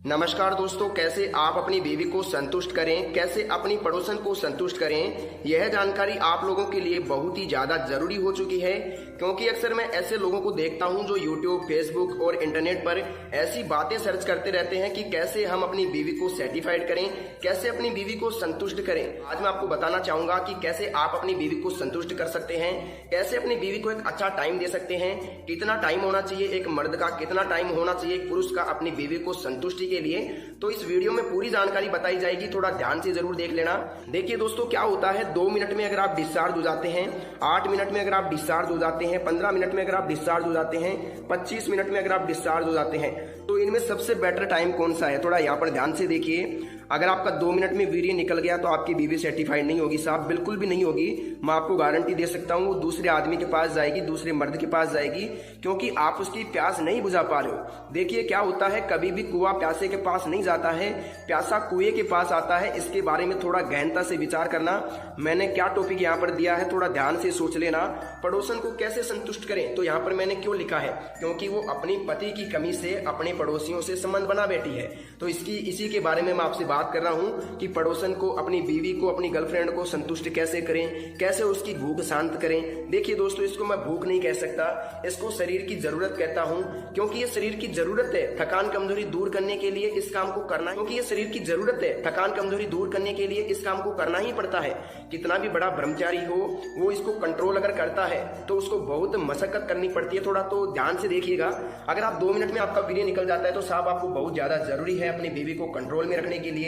नमस्कार दोस्तों, कैसे आप अपनी बीवी को संतुष्ट करें, कैसे अपनी पड़ोसन को संतुष्ट करें, यह जानकारी आप लोगों के लिए बहुत ही ज्यादा जरूरी हो चुकी है। क्योंकि अक्सर मैं ऐसे लोगों को देखता हूं जो YouTube, Facebook और इंटरनेट पर ऐसी बातें सर्च करते रहते हैं कि कैसे हम अपनी बीवी को सेटिस्फाइड करें, कैसे अपनी बीवी को संतुष्ट करें। आज मैं आपको बताना चाहूंगा कि कैसे आप अपनी बीवी को संतुष्ट कर सकते हैं, कैसे अपनी बीवी को एक अच्छा टाइम दे सकते हैं, कितना टाइम होना चाहिए एक मर्द का, कितना टाइम होना चाहिए एक पुरुष का अपनी बीवी को संतुष्टि के लिए। तो इस वीडियो में पूरी जानकारी बताई जाएगी, थोड़ा ध्यान से जरूर देख लेना। देखिए दोस्तों, क्या होता है 2 मिनट में अगर आप डिस्चार्ज हो जाते हैं, 8 मिनट में अगर आप डिस्चार्ज हो जाते हैं, 15 मिनट में अगर आप डिस्चार्ज हो जाते हैं, 25 मिनट में अगर आप डिस्चार्ज हो जाते हैं, तो इनमें सबसे बेटर टाइम कौन सा है? थोड़ा यहाँ पर ध्यान से देखिए। अगर आपका 2 मिनट में वीर्य निकल गया तो आपकी बीवी सेटिस्फाइड नहीं होगी साहब, बिल्कुल भी नहीं होगी। मैं आपको गारंटी दे सकता हूँ, वो दूसरे आदमी के पास जाएगी, दूसरे मर्द के पास जाएगी, क्योंकि आप उसकी प्यास नहीं बुझा पा रहे हो। देखिए क्या होता है, कभी भी कुआं प्यासे के पास नहीं जाता है, प्यासा कुएं के पास आता है। इसके बारे में थोड़ा गहनता से विचार करना। मैंने क्या टॉपिक यहाँ पर दिया है, थोड़ा ध्यान से सोच लेना। पड़ोसन को कैसे संतुष्ट करें, तो यहाँ पर मैंने क्यों लिखा है, क्योंकि वो अपनी पति की कमी से अपने पड़ोसियों से संबंध बना बैठी है। तो इसी के बारे में मैं आपसे बात कर रहा हूं कि पड़ोसन को, अपनी बीवी को, अपनी गर्लफ्रेंड को संतुष्ट कैसे करें, कैसे उसकी भूख शांत करें। देखिए दोस्तों, इसको मैं भूख नहीं कह सकता, इसको शरीर की जरूरत कहता हूं, क्योंकि ये शरीर की जरूरत है थकान कमजोरी दूर करने के लिए इस काम को करना है। क्योंकि ये शरीर की जरूरत है थकान कमजोरी दूर करने के लिए इस काम को करना ही पड़ता है। कितना भी बड़ा ब्रह्मचारी हो, वो इसको कंट्रोल अगर करता है तो उसको बहुत मशक्कत करनी पड़ती है। थोड़ा तो ध्यान से देखिएगा। अगर आप 2 मिनट में आपका वीर्य निकल जाता है तो साहब आपको बहुत ज्यादा जरूरी है अपनी बीवी को कंट्रोल में रखने के लिए।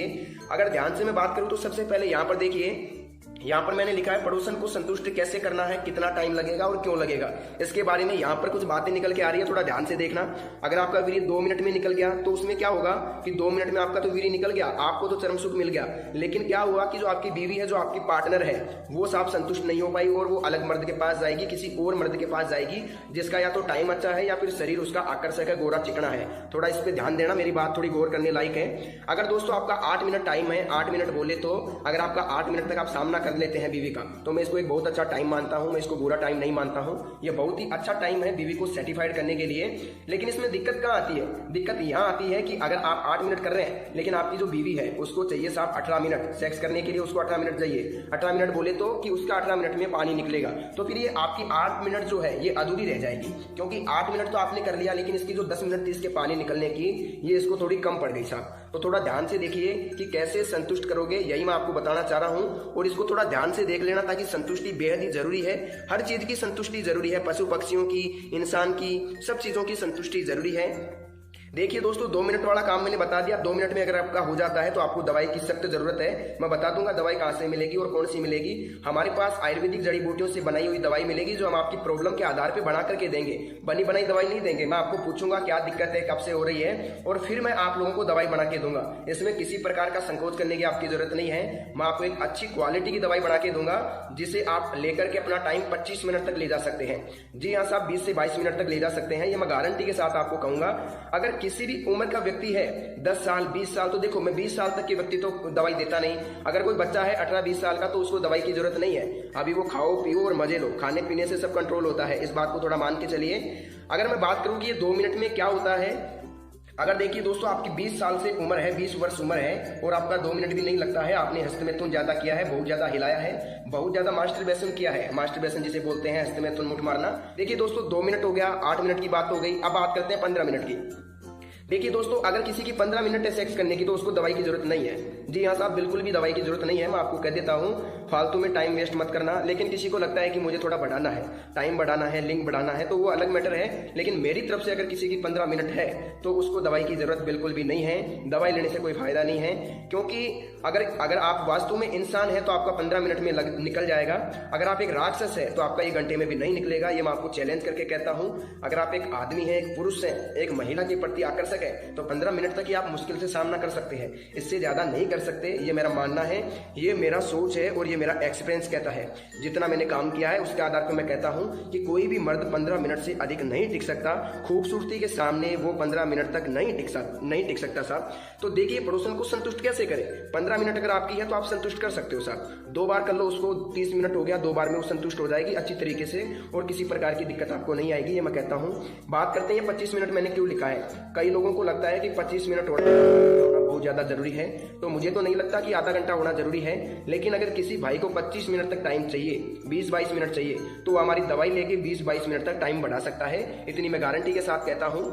अगर ध्यान से मैं बात करूं तो सबसे पहले यहाँ पर देखिए, यहाँ पर मैंने लिखा है पड़ोसन को संतुष्ट कैसे करना है, कितना टाइम लगेगा और क्यों लगेगा। इसके बारे में यहाँ पर कुछ बातें निकल के आ रही है, थोड़ा ध्यान से देखना। अगर आपका वीर्य 2 मिनट में निकल गया तो उसमें क्या होगा कि 2 मिनट में आपका तो वीर्य निकल गया, आपको तो चरम सुख मिल गया, लेकिन क्या हुआ कि जो आपकी बीवी है, जो आपकी पार्टनर है, वो साहब संतुष्ट नहीं हो पाई और वो अलग मर्द के पास जाएगी, किसी और मर्द के पास जाएगी जिसका या तो टाइम अच्छा है या फिर शरीर उसका आकर्षक है, गोरा चिकना है। थोड़ा इस पर ध्यान देना, मेरी बात थोड़ी गौर करने लायक है। अगर दोस्तों आपका 8 मिनट टाइम है, 8 मिनट बोले तो अगर आपका 8 मिनट तक आप सामना कर लेते हैं बीवी का, तो मैं इसको एक बहुत अच्छा टाइम मानता हूं, मैं इसको बुरा टाइम नहीं मानता हूं। ये बहुत ही अच्छा टाइम है बीवी को सेटिस्फाइड करने के लिए। लेकिन इसमें दिक्कत कहाँ आती है? दिक्कत यहाँ आती है कि अगर आप 8 मिनट कर रहे हैं, लेकिन आपकी जो बीवी है उसको चाहिए साहब 18 मिनट सेक्स करने के लिए, उसको 18 मिनट चाहिए। 18 मिनट बोले तो कि उसका 18 मिनट में पानी निकलेगा, तो फिर ये आपकी 8 मिनट जो है ये अधूरी रह जाएगी। क्योंकि 8 मिनट तो आपने कर लिया, लेकिन इसकी जो 10 मिनट थी इसके पानी निकलने की, ये इसको थोड़ी कम पड़ गई साहब। तो थोड़ा ध्यान से देखिए कि कैसे संतुष्ट करोगे, यही मैं आपको बताना चाह रहा हूं। और इसको थोड़ा ध्यान से देख लेना, ताकि संतुष्टि बेहद ही जरूरी है। हर चीज की संतुष्टि जरूरी है, पशु पक्षियों की, इंसान की, सब चीजों की संतुष्टि जरूरी है। देखिए दोस्तों, 2 मिनट वाला काम मैंने बता दिया। 2 मिनट में अगर आपका हो जाता है तो आपको दवाई की सख्त जरूरत है। मैं बता दूंगा दवाई कहाँ से मिलेगी और कौन सी मिलेगी। हमारे पास आयुर्वेदिक जड़ी बूटियों से बनाई हुई दवाई मिलेगी, जो हम आपकी प्रॉब्लम के आधार पर बना करके देंगे। बनी बनाई दवाई नहीं देंगे। मैं आपको पूछूंगा क्या दिक्कत है, कब से हो रही है, और फिर मैं आप लोगों को दवाई बना के दूंगा। इसमें किसी प्रकार का संकोच करने की आपकी जरूरत नहीं है। मैं आपको एक अच्छी क्वालिटी की दवाई बना के दूंगा, जिसे आप लेकर के अपना टाइम 25 मिनट तक ले जा सकते हैं। जी हाँ साहब, 20 से 22 मिनट तक ले जा सकते हैं, ये मैं गारंटी के साथ आपको कहूंगा। अगर किसी भी उम्र का व्यक्ति है, 10 साल 20 साल, तो देखो मैं 20 साल तक के व्यक्ति तो दवाई देता नहीं। अगर कोई बच्चा है 18-20 साल का, तो उसको दवाई की जरूरत नहीं है। अभी वो खाओ पियो और मजे लो, खाने पीने से सब कंट्रोल होता है। इस बात को थोड़ा मान के चलिए। अगर मैं बात करूं कि ये 2 मिनट में क्या होता है, अगर देखिए दोस्तों आपकी 20 साल से उम्र है, 20 वर्ष उम्र है, और आपका 2 मिनट भी नहीं लगता है, आपने हस्तमैथुन ज्यादा किया है, बहुत ज्यादा हिलाया है, बहुत ज्यादा मास्टरबेशन किया है। मास्टरबेशन जिसे बोलते हैं, हस्तमैथुन मुठ मारना। देखिए दोस्तों 2 मिनट हो गया, 8 मिनट की बात हो गई। अब बात करते हैं 15 मिनट की। देखिए दोस्तों, अगर किसी की 15 मिनट है सेक्स करने की, तो उसको दवाई की जरूरत नहीं है। जी हाँ साहब, बिल्कुल भी दवाई की जरूरत नहीं है। मैं आपको कह देता हूँ, फालतू में टाइम वेस्ट मत करना। लेकिन किसी को लगता है कि मुझे थोड़ा बढ़ाना है, टाइम बढ़ाना है, लिंक बढ़ाना है, तो वो अलग मैटर है। लेकिन मेरी तरफ से अगर किसी की 15 मिनट है तो उसको दवाई की जरूरत बिल्कुल भी नहीं है। दवाई लेने से कोई फायदा नहीं है, क्योंकि अगर आप वास्तव में इंसान है तो आपका 15 मिनट में निकल जाएगा। अगर आप एक राक्षस है तो आपका 1 घंटे में भी नहीं निकलेगा। ये मैं आपको चैलेंज करके कहता हूँ। अगर आप एक आदमी है, एक पुरुष है, एक महिला के प्रति आकर्षक है, तो 15 मिनट तक ही आप मुश्किल से सामना कर सकते हैं। इससे ज्यादा नहीं कर सकते, ये मेरा मानना है, ये मेरा सोच है और ये मेरा एक्सपीरियंस कहता है। जितना मैंने काम किया है उसके आधार पर मैं कहता हूँ कि कोई भी मर्द 15 मिनट से अधिक नहीं टिक सकता। खूबसूरती के सामने वो 15 मिनट तक नहीं टिक सकता साहब। तो देखिए पड़ोसन को संतुष्ट कैसे करें। 15 मिनट अगर आपकी है तो आप संतुष्ट कर सकते हो साहब। 2 बार कर लो उसको, 30 मिनट हो गया, 2 बार में वो संतुष्ट हो जाएगी अच्छी तरीके से और किसी प्रकार की दिक्कत आपको नहीं आएगी, ये मैं कहता हूँ। बात करते हैं 25 मिनट मैंने क्यों लिखा है। कई लोगों लोगों को लगता है कि 25 मिनट होना बहुत ज़्यादा ज़रूरी है, तो मुझे तो नहीं लगता कि आधा घंटा होना ज़रूरी है। लेकिन अगर किसी भाई को 25 मिनट तक टाइम चाहिए, 20-22 मिनट चाहिए, तो हमारी दवाई लेके 20-22 मिनट तक टाइम बढ़ा सकता है। इतनी मैं गारंटी के साथ कहता हूँ।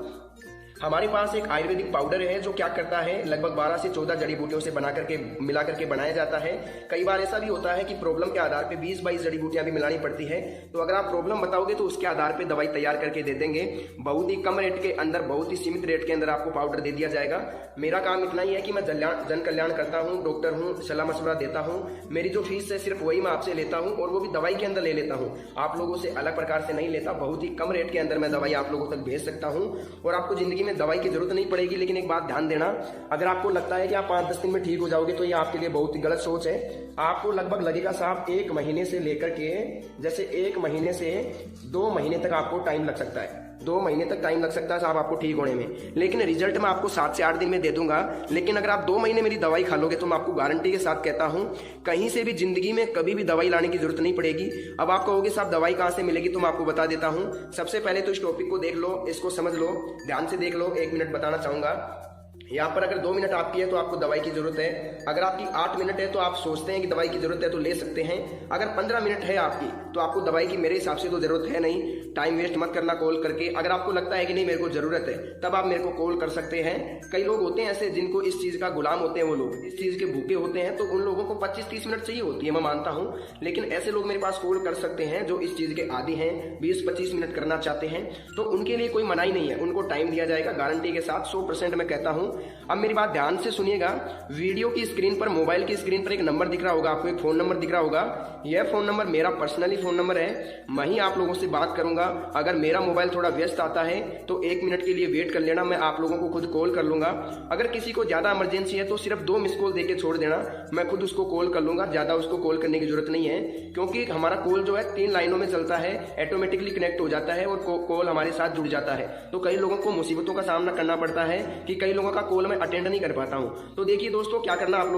हमारे पास एक आयुर्वेदिक पाउडर है जो क्या करता है, लगभग 12 से 14 जड़ी बूटियों से बना करके मिला करके बनाया जाता है। कई बार ऐसा भी होता है कि प्रॉब्लम के आधार पे 20-22 जड़ी बूटियां भी मिलानी पड़ती है। तो अगर आप प्रॉब्लम बताओगे तो उसके आधार पे दवाई तैयार करके दे देंगे। बहुत ही कम रेट के अंदर, बहुत ही सीमित रेट के अंदर आपको पाउडर दे दिया जाएगा। मेरा काम इतना ही है कि मैं जन कल्याण करता हूँ, डॉक्टर हूँ, सलाह मशवरा देता हूँ। मेरी जो फीस है सिर्फ वही मैं आपसे लेता हूँ, और वो भी दवाई के अंदर ले लेता हूँ, आप लोगों से अलग प्रकार से नहीं लेता। बहुत ही कम रेट के अंदर मैं दवाई आप लोगों तक भेज सकता हूँ, और आपको जिंदगी में दवाई की जरूरत नहीं पड़ेगी। लेकिन एक बात ध्यान देना, अगर आपको लगता है कि आप 5-10 दिन में ठीक हो जाओगे तो ये आपके लिए बहुत ही गलत सोच है। आपको लगभग लगेगा साहब 1 महीने से लेकर के, जैसे 1 महीने से 2 महीने तक आपको टाइम लग सकता है। 2 महीने तक टाइम लग सकता है साहब आपको ठीक होने में, लेकिन रिजल्ट मैं आपको 7 से 8 दिन में दे दूंगा। लेकिन अगर आप 2 महीने मेरी दवाई खा लोगे तो मैं आपको गारंटी के साथ कहता हूं, कहीं से भी जिंदगी में कभी भी दवाई लाने की जरूरत नहीं पड़ेगी। अब आप कहोगे साहब दवाई कहां से मिलेगी, तो मैं आपको बता देता हूं। सबसे पहले तो इस टॉपिक को देख लो, इसको समझ लो, ध्यान से देख लो। 1 मिनट बताना चाहूंगा। यहाँ पर अगर 2 मिनट आपकी है तो आपको दवाई की जरूरत है। अगर आपकी 8 मिनट है तो आप सोचते हैं कि दवाई की जरूरत है तो ले सकते हैं। अगर 15 मिनट है आपकी तो आपको दवाई की मेरे हिसाब से तो जरूरत है नहीं। टाइम वेस्ट मत करना कॉल करके। अगर आपको लगता है कि नहीं मेरे को जरूरत है, तब आप मेरे को कॉल कर सकते हैं। कई लोग होते हैं ऐसे जिनको इस चीज का गुलाम होते हैं, वो लोग इस चीज के भूखे होते हैं, तो उन लोगों को 25-30 मिनट चाहिए होती है, मैं मानता हूँ। लेकिन ऐसे लोग मेरे पास कॉल कर सकते हैं जो इस चीज के आदी हैं, 20-25 मिनट करना चाहते हैं, तो उनके लिए कोई मनाही नहीं है, उनको टाइम दिया जाएगा गारंटी के साथ, 100% मैं कहता हूँ। अब मेरी बात ध्यान से सुनिएगा। वीडियो की स्क्रीन पर, मोबाइल की स्क्रीन पर एक नंबर दिख रहा होगा आपको, एक फोन नंबर दिख रहा होगा। यह फोन नंबर मेरा पर्सनली फोन नंबर है, मैं ही आप लोगों से बात करूंगा। अगर मेरा मोबाइल थोड़ा व्यस्त आता है तो 1 मिनट के लिए वेट कर लेना, मैं आप लोगों को खुद कॉल कर लूंगा। अगर किसी को ज्यादा इमरजेंसी है तो सिर्फ 2 मिस कॉल देके छोड़ देना, मैं खुद उसको कॉल कर लूंगा। ज्यादा उसको कॉल करने की जरूरत नहीं है, क्योंकि हमारा कॉल जो है 3 लाइनों में चलता है, ऑटोमेटिकली कनेक्ट हो जाता है और कॉल हमारे साथ जुड़ जाता है। तो कई लोगों को मुसीबतों का सामना करना पड़ता है कि कई लोगों का कॉल मैं अटेंड नहीं कर पाता हूँ। तो देखिए दोस्तों, क्या करना आप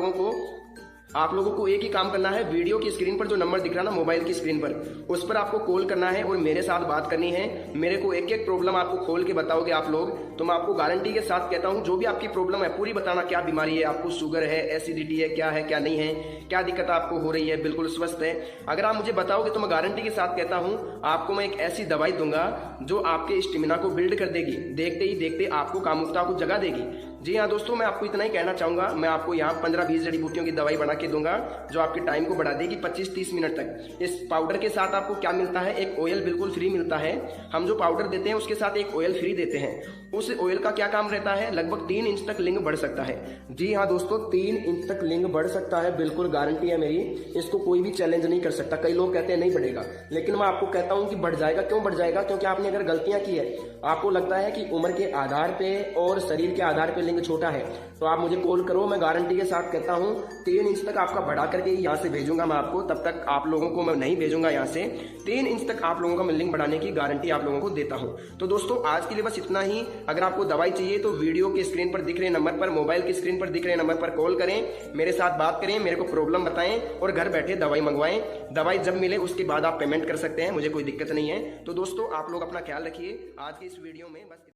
लोगों को एक ही काम करना है। वीडियो की स्क्रीन पर जो नंबर दिख रहा है ना, मोबाइल की स्क्रीन पर, उस पर आपको कॉल करना है और मेरे साथ बात करनी है। मेरे को एक एक प्रॉब्लम आपको खोल के बताओगे आप लोग, तो मैं आपको गारंटी के साथ कहता हूं, जो भी आपकी प्रॉब्लम है पूरी बताना। क्या बीमारी है आपको, शुगर है, एसिडिटी है, क्या नहीं है, क्या दिक्कत आपको हो रही है, बिल्कुल स्वस्थ है। अगर आप मुझे बताओगे तो मैं गारंटी के साथ कहता हूं, आपको मैं एक ऐसी दवाई दूंगा जो आपके स्टेमिना को बिल्ड कर देगी, देखते ही देखते आपको कामुकता को जगा देगी। जी हाँ दोस्तों, मैं आपको इतना ही कहना चाहूंगा। मैं आपको यहाँ 15-20 जड़ी बूटियों की दवाई बना के दूंगा जो आपके टाइम को बढ़ा देगी 25-30 मिनट तक। इस पाउडर के साथ आपको क्या मिलता है, एक ऑयल बिल्कुल फ्री मिलता है। हम जो पाउडर देते हैं उसके साथ एक ऑयल फ्री देते हैं। उस ऑयल का क्या काम रहता है, लगभग 3 इंच तक लिंग बढ़ सकता है। जी हाँ दोस्तों, 3 इंच तक लिंग बढ़ सकता है, बिल्कुल गारंटी है मेरी। इसको कोई भी चैलेंज नहीं कर सकता। कई लोग कहते हैं नहीं बढ़ेगा, लेकिन मैं आपको कहता हूँ कि बढ़ जाएगा। क्यों बढ़ जाएगा? क्योंकि आपने अगर गलतियां की है, आपको लगता है कि उम्र के आधार पे और शरीर के आधार पे लिंग छोटा है, तो आप मुझे कॉल करो। मैं गारंटी के साथ कहता हूँ 3 इंच तक आपका बढ़ा करके यहाँ से भेजूंगा मैं आपको। तब तक आप लोगों को मैं नहीं भेजूंगा यहाँ से। 3 इंच तक आप लोगों का मैं लिंग बढ़ाने की गारंटी आप लोगों को देता हूँ। तो दोस्तों आज के लिए बस इतना ही। अगर आपको दवाई चाहिए तो वीडियो की स्क्रीन पर दिख रहे नंबर पर, मोबाइल की स्क्रीन पर दिख रहे नंबर पर कॉल करें, मेरे साथ बात करें, मेरे को प्रॉब्लम बताएं और घर बैठे दवाई मंगवाएं। दवाई जब मिले उसके बाद आप पेमेंट कर सकते हैं, मुझे कोई दिक्कत नहीं है। तो दोस्तों आप लोग अपना ख्याल रखिए। आज की इस वीडियो में बस